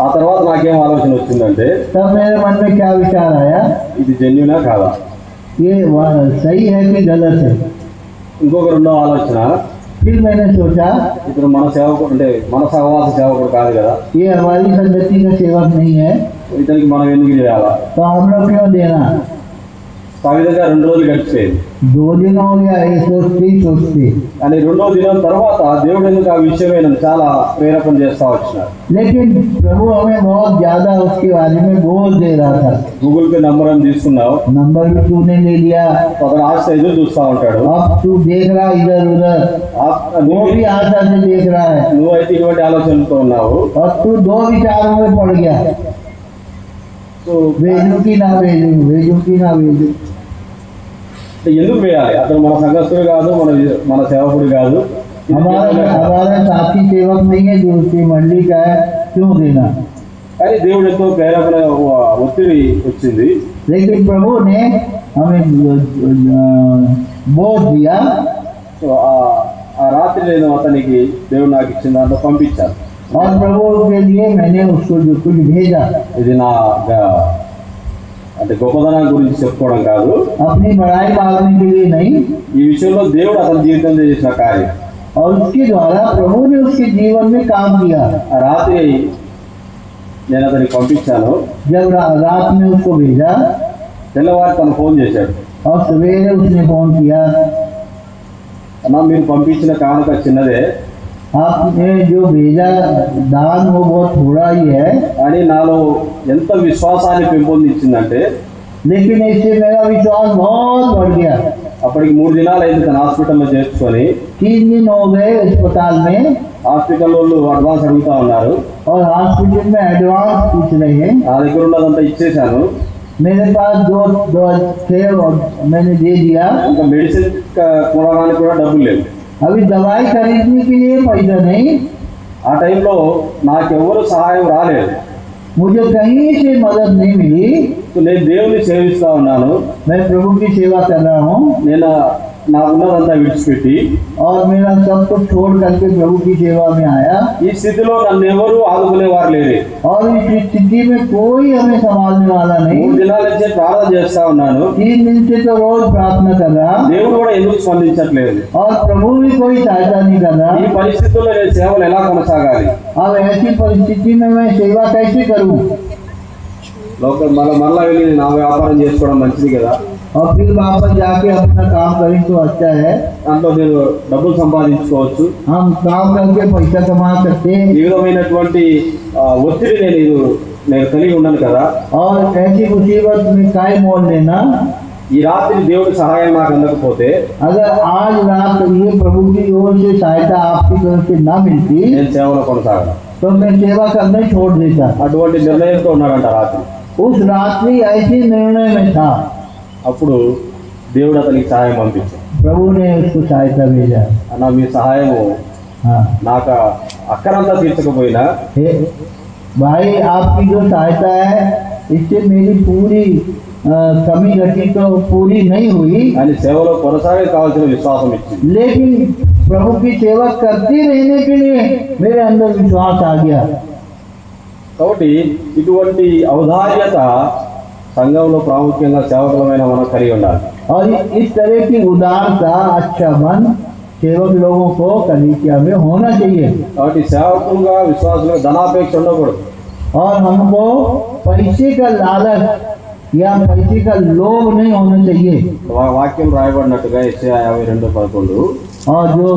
ఆ తర్వాత నాకేం ఆలోచన వచ్చిందంటే, तब मेरे मन में क्या विचार आया, ఇది జెన్యునా కాదా. ये सही है कि गलत है। ఇంకొక రెండో ఆలోచన, फिर मैंने सोचा ఇతను మన సేవకుడు అంటే మన సహవాస సేవకుడు కాదు కదా, ये हमारी संगति का सेवक नहीं है, ఇతనికి మనం ఎందుకు చేయాలా. तो हम लोग क्यों देना। ఆ విధంగా 2 రోజులు గడిచిపోయింది. 2 दिन हो गया ये सोचते, కానీ 2వ దినం తర్వాత దేవుడు ఎందుకు ఆ విషయమే నన్ను చాలా ప్రేరేపణ చేస్తా వచ్చినాడు. लेकिन प्रभु हमें बहुत ज्यादा उसके बारे में बोल दे रहा था। గూగుల్ పే నంబర్ అని తీసుకున్నావు, नंबर भी तूने ले लिया, అతను ఆశ ఎదురు చూస్తా ఉంటాడు. अब तू देख रहा इधर उधर, वो भी आशा से देख रहा है, నువ్వైతే ఇటువంటి ఆలోచనలతో ఉన్నావు. और तू 2 विचारों में पड़ गया, సో भेजू की ना भेजू, भेजू की ना भेजू। ఎందుకు వేయాలి, అతను మన సంఘస్థుడు కాదు, మన సేవకుడు కాదు, हमारा साथी सेवक नहीं है, जो उसकी मंडी का है, क्यों देना। కానీ దేవుడు ఎంతో ప్రేరేపణ ఒత్తిడి వచ్చింది. लेकिन प्रभु ने हमें बोध दिया। సో ఆ రాత్రి నేను అతనికి దేవుడు నాకు ఇచ్చిన దాంట్లో పంపించాను. और प्रभु के लिए मैंने उसको जो कुछ भेजा, ఇది నా అంటే గొప్పదనం గురించి చెప్పుకోవడం కాదు, अपनी बड़ाई मांगने के लिए नहीं, ఈ విషయంలో దేవుడు అతని జీవితంలో చేసిన కార్యం. और उसके द्वारा प्रभु ने उसके जीवन में काम किया। ఆ రాత్రి నేను అతనికి పంపించాను. जब रात में उसको भेजा తెల్లవారి తను ఫోన్ చేశాడు, और सवेरे उसने फोन किया, అన్నా మీరు పంపించిన కానుక చిన్నదే, आपने जो भेजा दान वो बहुत थोड़ा ही है, అని నాలో ఎంత విశ్వాసాన్ని పెంపొందించిందంటే, लेकिन इससे मेरा विश्वास बहुत बढ़ गया। అప్పటికి 3 దినాలు అయింది తన హాస్పిటల్లో చేర్చుకొని. 3 दिन हो गए अस्पताल में, హాస్పిటల్ వాళ్ళు అడ్వాన్స్ అడుగుతా ఉన్నారు. और हॉस्पिटल में एडवांस पूछ रहे हैं। నా దగ్గర ఉన్నదంతా ఇచ్చేసాను. मेरे पास दो थे और मैंने दे दिया। ఇంకా మెడిసిన్ కొనడానికి కూడా డబ్బులు లేవు. अभी दवाई खरीदने के लिए पैसा नहीं। ఆ టైంలో నాకెవరు సహాయం రాలేదు. मुझे कहीं से मदद नहीं मिली, సో నేను దేవుని సేవిస్తా ఉన్నాను, मैं प्रभु की सेवा कर रहा हूँ నేను నాకున్నదంతా విడిచిపెట్టి और मेरा सब कुछ छोड़ करके प्रभु की सेवा में आया, ఈ స్థితిలో నన్ను ఎవరు ఆదుకునేవారు లేరు. और इस स्थिति में कोई हमें संभालने वाला नहीं। 3 దినాల నుంచి ప్రార్థన చేస్తా ఉన్నాను, 3 दिन से तो रोज प्रार्थना कर रहा, దేవుడు కూడా ఎందుకు స్పందించట్లేదు? और प्रभु भी कोई सहायता नहीं कर रहा। ఈ పరిస్థితుల్లో నేను సేవలు ఎలా కొనసాగాలి? अब ऐसी परिस्थिति में मैं सेवा कैसे करूं? మళ్ళా వెళ్ళి నా వ్యాపారం చేసుకోవడం మంచిది కదా, और फिर वापस जाके अपना काम करें तो अच्छा है, దాంట్లో నేను డబ్బులు సంపాదించుకోవచ్చు, हम काम करके पैसा कमा सकते हैं। ఈ విధమైనటువంటి ఒత్తిడి నేను కలిగి ఉన్నాను కదా. और ऐसी मुसीबत में काय मोल लेना, ఈ రాత్రి దేవుడి సహాయం నాకు అందకపోతే अगर आज रात ये प्रभु की ओर से सहायता आपकी तरफ से ना मिलती నేను సేవలో కొనసాగను. तो मैं सेवा करना ही छोड़ देता। అటువంటి నిర్ణయంతో ఉన్నాడంట రాత్రి. उस रात्रि ऐसी निर्णय में था, అప్పుడు దేవుడు అతనికి సహాయం పంపించాడు. प्रभु ने उसको सहायता भेजा। అన్న మీ సహాయము हाँ నాకు అక్కరంతా తీర్చకపోయినా हे भाई, आपकी जो सहायता है इससे मेरी पूरी कमी घटी तो पूरी नहीं हुई, ఆయన సేవలో కొనసాగే కావాల్సిన విశ్వాసం ఇచ్చింది. लेकिन प्रभु की सेवा करते रहने के लिए मेरे अंदर विश्वास आ गया। కాబట్టి ఇటువంటి ఔదార్యత సంఘంలో ప్రాముఖ్యంగా సేవకులమైన మనం కలిగి ఉండాలి. और इस तरह की उदारता, अच्छा मन सेवक लोगों को कलीसिया में होना चाहिए। కాబట్టి సేవకులుగా విశ్వాసులుగా ధనాపేక్ష ఉండకూడదు. और हमको पैसे का लालच या पैसे का लोभ नहीं होना चाहिए। వాక్యం రాయబడినట్టుగా యెషయా 52:11 और जो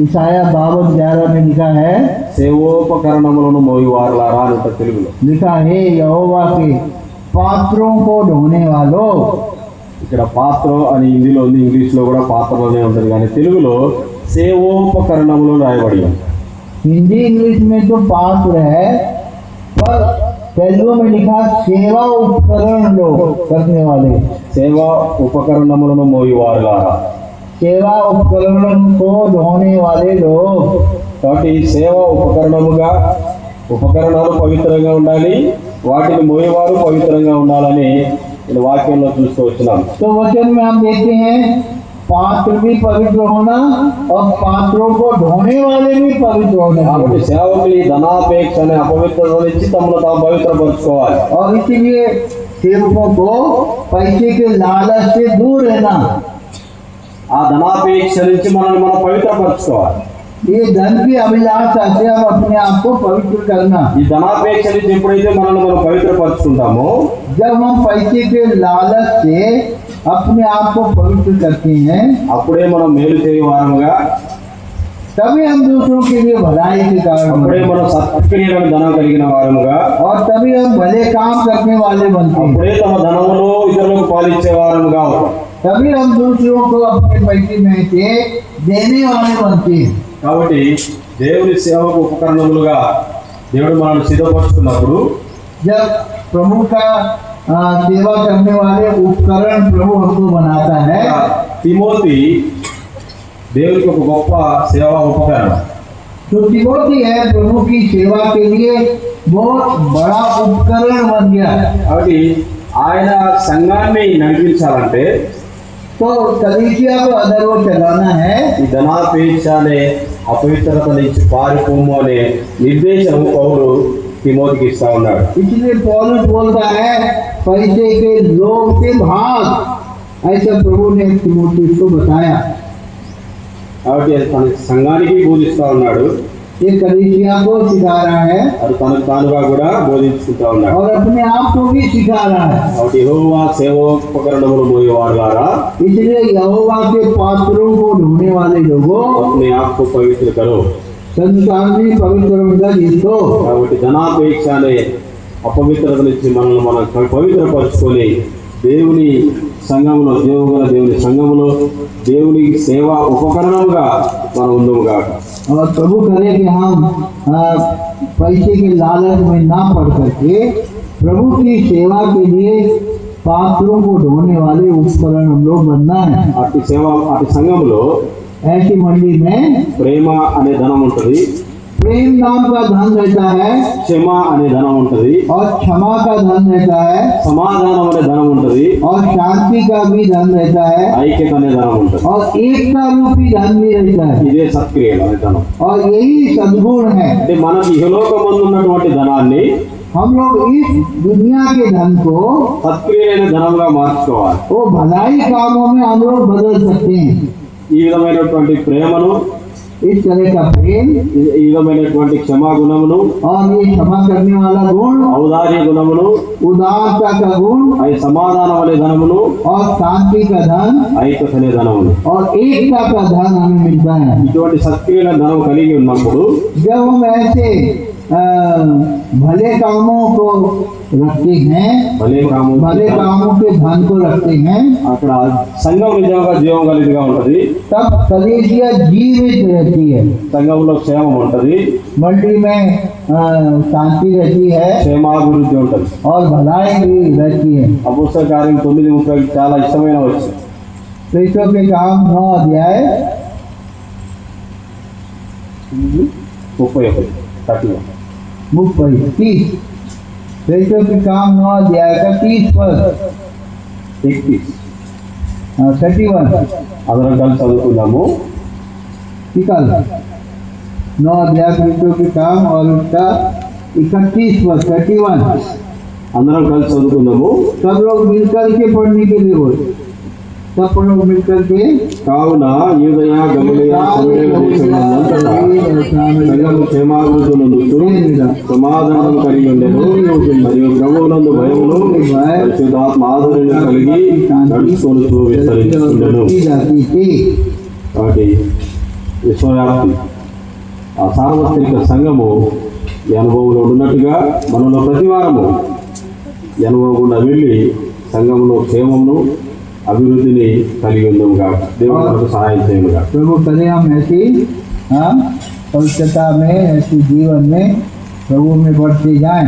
ईसाया 52:11 में लिखा है, సేవోపకరణములను మోయువారులారా అని ఉంటుంది తెలుగులో. लिखा है यहोवा के पात्रों को ढोने वालों। ఇక్కడ పాత్ర అని హిందీలో ఉంది, ఇంగ్లీష్లో కూడా పాత్రలోనే ఉంటుంది, కానీ తెలుగులో సేవోపకరణములు రాయబడి ఉంది. हिंदी इंग्लिश में तो पात्र है, पर तेलुगु में लिखा सेवा उपकरण लोग करने वाले। సేవా ఉపకరణములను మోయువారులారా, सेवा उपकरण को ढोने वाले लोग। కాబట్టి సేవా ఉపకరణాలు పవిత్రంగా ఉండాలి, వాటిని మోయేవారు పవిత్రంగా ఉండాలని నేను వాక్యంలో చూస్తూ వచ్చినాం. तो वचन में हम देखते हैं पात्र भी पवित्र होना और पात्रों को ढोने वाले भी पवित्र होना। కాబట్టి సేవకులు ఈ ధనాపేక్ష అనే అపవిత్రత నుంచి తమను తాము పవిత్రపరచుకోవాలి. और इसीलिए सेवकों को पैसे के लालच से दूर रहना, ఆ ధనాపేక్ష నుంచి మనం పవిత్రపరచుకోవాలి. ये धन की अभिलाषा से हम अपने आप को पवित्र करना। ఈ ధనాపేక్ష నుంచి ఎప్పుడైతే మనం పవిత్రపరచుకుంటామో, जब हम पैसे के लालच से अपने आप को पवित्र करते हैं, అప్పుడే మనం మేలు చేయవారముగా, तभी हम दूसरों के लिए भलाई के कारण అప్పుడే बनते हैं। మనం సత్క్రియలను ధనం కలిగిన వారముగా, और तभी हम भले काम करने वाले बनते हैं। అప్పుడే తమ ధనములో ఇతరులకు పాలిచ్చే వారముగా అవుతాం. तभी हम दूसरों को अपने पैसे में से देने वाले बनते हैं। కాబట్టి దేవుని సేవకు ఉపకరణములుగా దేవుడు మనల్ని సిద్ధపరుచుకున్నప్పుడు, जब प्रभु का सेवा करने वाले उपकरण प्रभु हमको बनाता है, తిమోతి దేవునికి ఒక గొప్ప సేవా ఉపకరణం. तो तिमोथी है प्रभु की सेवा के लिए बहुत बड़ा उपकरण बन गया। కాబట్టి ఆయన సంఘాన్ని నడిపించాలంటే, तो कलीसिया को अगर वो चलाना है, ఈ ధనాపేక్ష అనే అపవిత్రత నుంచి పారిపోము అనే నిర్దేశం పౌలు తిమోతికి ఇస్తా ఉన్నాడు. इसलिए पौलुस बोलता है पैसे के लोभ से भाग, ऐसा प्रभु ने तिमोथी को बताया। కాబట్టి తన సంఘానికి బోధిస్తా ఉన్నాడు, ये कलीसिया को सिखा रहा है అది తనకు తానుగా కూడా బోధించుకుంటా ఉన్నాడు. और अपने आप को भी सिखा रहा है। కాబట్టి యెహోవా సేవోపకరణములు మోయేవారులారా, इसलिए यहोवा के पात्रों को ढूंढने वाले लोगों, अपने आप को पवित्र करो. संसार में पवित्र होगा जिसको। కాబట్టి ధనాపేక్ష అనే అపవిత్రత నుంచి మనల్ని మనం పవిత్రపరచుకొని దేవుని సంఘములో, దేవుని సంఘములో దేవునికి సేవా ఉపకరణముగా మనం ఉందము కాక. और प्रभु करे कि हम पैसे के लालच में ना पड़ करके प्रभु की सेवा के लिए पात्रों को ढोने वाले उपकरण हम लोग बनना है। అటు సంఘములో ऐसी मंडी में ప్రేమ అనే ధనం ఉంటుంది, प्रेम नाम का धन रहता है క్షమ అనే ధనం ఉంటది, और क्षमा का धन रहता है సమాధానం అనే ధనం ఉంటది, और शांति का भी धन रहता है ఐక్యత అనే ధనం ఉంటది. और एकता रूपी धन भी रहता है ఇదే సత్క్రియలు అనే ధనం. और यही सद्गुण है। అంటే మనకి ఇహలోకమందు ఉన్నటువంటి ధనాన్ని हम लोग इस दुनिया के धन को సత్క్రియలైన ధనంగా మార్చుకోవాలి. वो भलाई कामों में हम लोग बदल सकते हैं। ఈ విధమైనటువంటి ప్రేమను, इस तरह का प्रेम ఈ విధమైనటువంటి క్షమా గుణమును, और ये क्षमा करने वाला गुण, ఔదార్య గుణమును, उदारता का गुण అయి సమాధానం అనే ధనమును, और शांति का धन ఐక్యత అనే ధనమును, और एकता का धन हमें मिलता है। ఇటువంటి సత్క్రియల ధనం కలిగి ఉన్నప్పుడు जब हम ऐसे भले कामों को रखते हैं, భలే भले कामों के धन को रखते हैं, అక్కడ సంఘం నిజంగా జీవం కలిగిగా ఉంటది, तब कलीसिया जीवित रहती है। సంఘంలో క్షేమం ఉంటది, मंडी में शांति रहती है క్షేమాభివృద్ధి ఉంటది. और भलाई भी रहती है। అపోస్తల కార్యం 9:30 చాలా ఇష్టమైన వచ్చి प्रेरितों के काम 9 अध्याय 31 30। प्रेरितों के काम 9 अध्याय का 30 पद 31 31 అందరం కలిసి చదువుకుందాము. निकाल 9 अध्याय प्रेरितों के काम और उसका 31 पद 31। అందరం కలిసి చదువుకుందాము. सब लोग मिलकर के पढ़ने के लिए बोल, सब लोग मिलकर के కావున యూదయ గలిలయ సమరయ దేశములంతటా సంఘము క్షేమాభివృద్ధి నందుచు సమాధానం కలిగి ఉండెను, మరియు ప్రభువునందు భయమును పరిశుద్ధాత్మ ఆదరణ కలిగి నడుచుకొనుచు విస్తరించుచుండెను. की जाती थी। కాబట్టి విశ్వవ్యాప్తి ఆ సార్వత్రిక సంఘము ఈ అనుభవంలో ఉన్నట్టుగా మనలో ప్రతి వారము ఈ అనుభవం గుండా వెళ్ళి సంఘంలో క్షేమమును అభివృద్ధిని కలిగి ఉందాము కాక దేవుడు మనకు సహాయం చేయను కాక. प्रभु करे हम ऐसी पवित्रता में, ऐसी जीवन में प्रभु में बढ़ते जाएं।